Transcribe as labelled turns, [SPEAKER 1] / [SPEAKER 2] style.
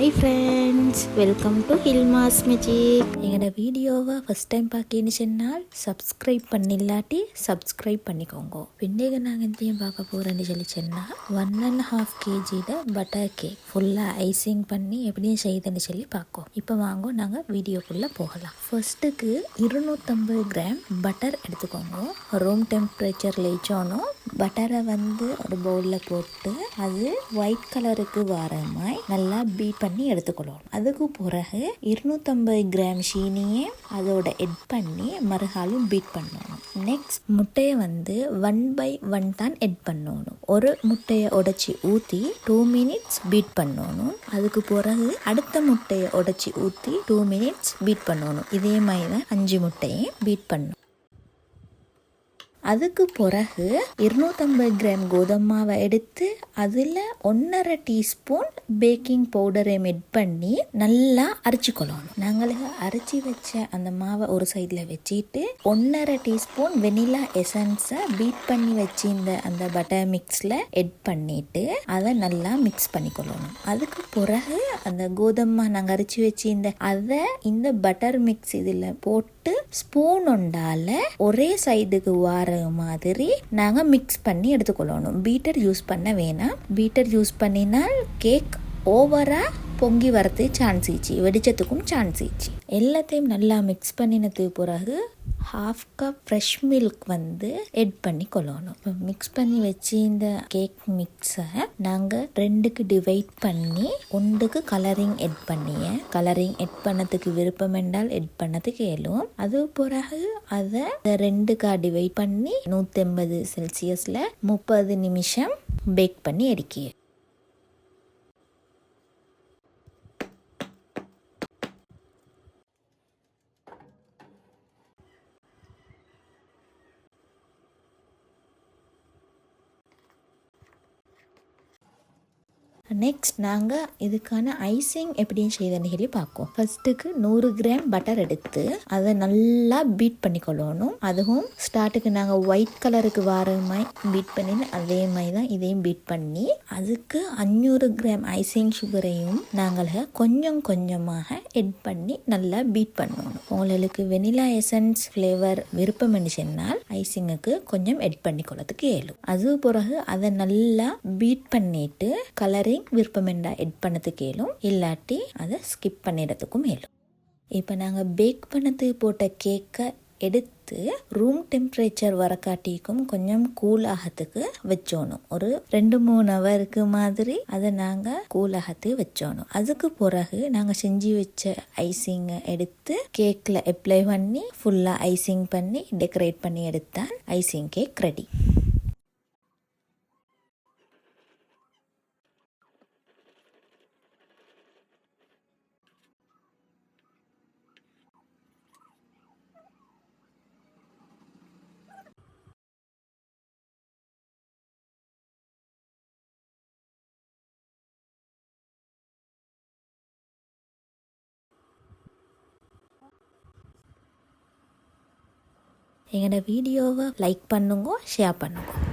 [SPEAKER 1] Hi friends, welcome to Hilmas magic. எங்களோட வீடியோவை first time பார்க்கணுன்னு சொன்னால் சப்ஸ்கிரைப் பண்ணில்லாட்டி சப்ஸ்கிரைப் பண்ணிக்கோங்க. பின்னேக நாங்கள் எந்தையும் பார்க்க போகிறேன்னு சொன்னால் 1.5 kg பட்டர் கேக் ஃபுல்லாக ஐசிங் பண்ணி எப்படியும் செய்யுதுன்னு சொல்லி பார்ப்போம். இப்போ வாங்க நாங்கள் வீடியோக்குள்ளே போகலாம். ஃபர்ஸ்ட்டுக்கு 250 கிராம் பட்டர் எடுத்துக்கோங்க. ரூம் டெம்பரேச்சரில் வச்சோனும் பட்டரை ஒரு பவுலில் போட்டு அது ஒயிட் கலருக்கு வர மாதிரி நல்லா பீட் பண்ணி எடுத்துக்கொள்ளணும். அதுக்கு பிறகு 250 கிராம் சீனியை அதோட எட் பண்ணி மறுகாலும் பீட் பண்ணணும். நெக்ஸ்ட் முட்டையை 1/1 தான் எட் பண்ணணும். ஒரு முட்டையை உடைச்சி ஊற்றி 2 minutes பீட் பண்ணணும். அதுக்கு பிறகு அடுத்த முட்டையை உடைச்சி ஊற்றி 2 minutes பீட் பண்ணணும். இதே மாதிரி தான் 5 முட்டையை பீட் பண்ணணும். அதுக்கு பிறகு 250 கிராம் கோதுமை மாவை எடுத்து அதில் 1.5 டீஸ்பூன் பேக்கிங் பவுடரை மெட் பண்ணி நல்லா அரைச்சிக்கொள்ளணும். நாங்களுக்கு அரைச்சி வச்ச அந்த மாவை ஒரு சைடில் வச்சுட்டு 1.5 டீஸ்பூன் வெனிலா எசன்ஸை பீட் பண்ணி வச்சிருந்த அந்த பட்டர் மிக்ஸில் எட் பண்ணிட்டு அதை நல்லா மிக்ஸ் பண்ணிக்கொள்ளணும். அதுக்கு பிறகு அந்த கோதுமை நாங்கள் அரைச்சி வச்சிருந்த அதை இந்த பட்டர் மிக்ஸ் இதில் போட்டு ஸ்பூன் ஒண்டால ஒரே சைடுக்கு வார மாதிரி நாங்கள் மிக்ஸ் பண்ணி எடுத்துக்கொள்ளணும். பீட்டர் யூஸ் பண்ண வேணாம். பீட்டர் யூஸ் பண்ணினால் கேக் ஓவரா பொங்கி வரது சான்ஸ் ஈச்சி, வெடிச்சத்துக்கும் சான்ஸ் ஈச்சி. எல்லாத்தையும் நல்லா மிக்ஸ் பண்ணினதுக்கு பிறகு 1/2 கப் ஃப்ரெஷ் மில்க் எட் பண்ணி கொள்ளணும். இப்போ மிக்ஸ் பண்ணி வச்சு இந்த கேக் மிக்ஸை நாங்கள் 2க்கு டிவைட் பண்ணி 1க்கு கலரிங் எட் பண்ணிய. கலரிங் எட் பண்ணதுக்கு விருப்பம் என்றால் எட் பண்ணதுக்கு இயலும். அது பிறகு அதை 2க்கா டிவைட் பண்ணி 180 செல்சியஸில் 30 நிமிஷம் பேக் பண்ணி எடுக்கிய. நெக்ஸ்ட் நாங்கள் இதுக்கான ஐசிங் எப்படின்னு செய்யுதுன்னு சொல்லி பார்ப்போம். ஃபர்ஸ்ட்டுக்கு 100 கிராம் பட்டர் எடுத்து அதை நல்லா பீட் பண்ணிக்கொள்ளணும். அதுவும் ஸ்டார்ட்டுக்கு நாங்கள் ஒயிட் கலருக்கு வர மாதிரி பீட் பண்ணி அதே மாதிரி தான் இதையும் பீட் பண்ணி அதுக்கு 500 கிராம் ஐசிங் சுகரையும் நாங்கள் கொஞ்சம் கொஞ்சமாக எட் பண்ணி நல்லா பீட் பண்ணணும். உங்களுக்கு வெனிலா எசன்ஸ் ஃப்ளேவர் விருப்பம் என்று சொன்னால் ஐசிங்குக்கு கொஞ்சம் எட் பண்ணிக்கொள்ளதுக்கு இயலும். அது பிறகு அதை நல்லா பீட் பண்ணிட்டு கலரிங் விருப்பம் என்றா எட் பண்ணதுக்கு இயலும், இல்லாட்டி அதை ஸ்கிப் பண்ணிடத்துக்கும் இயலும். இப்போ நாங்கள் பேக் பண்ணதுக்கு போட்ட கேக்கை எடுத்து ரூம் டெம்பரேச்சர் வரக்காட்டிக்கும் கொஞ்சம் கூல் ஆகத்துக்கு வச்சோணும். ஒரு 2-3 ஹவருக்கு மாதிரி அதை நாங்கள் கூல் ஆகத்துக்கு வச்சோணும். அதுக்கு பிறகு நாங்கள் செஞ்சு வச்ச ஐசிங்கை எடுத்து கேக்கில் அப்ளை பண்ணி ஃபுல்லாக ஐசிங் பண்ணி டெக்கரேட் பண்ணி எடுத்தால் ஐசிங் கேக் ரெடி. எங்களோட வீடியோவை லைக் பண்ணுங்க, ஷேர் பண்ணுங்க.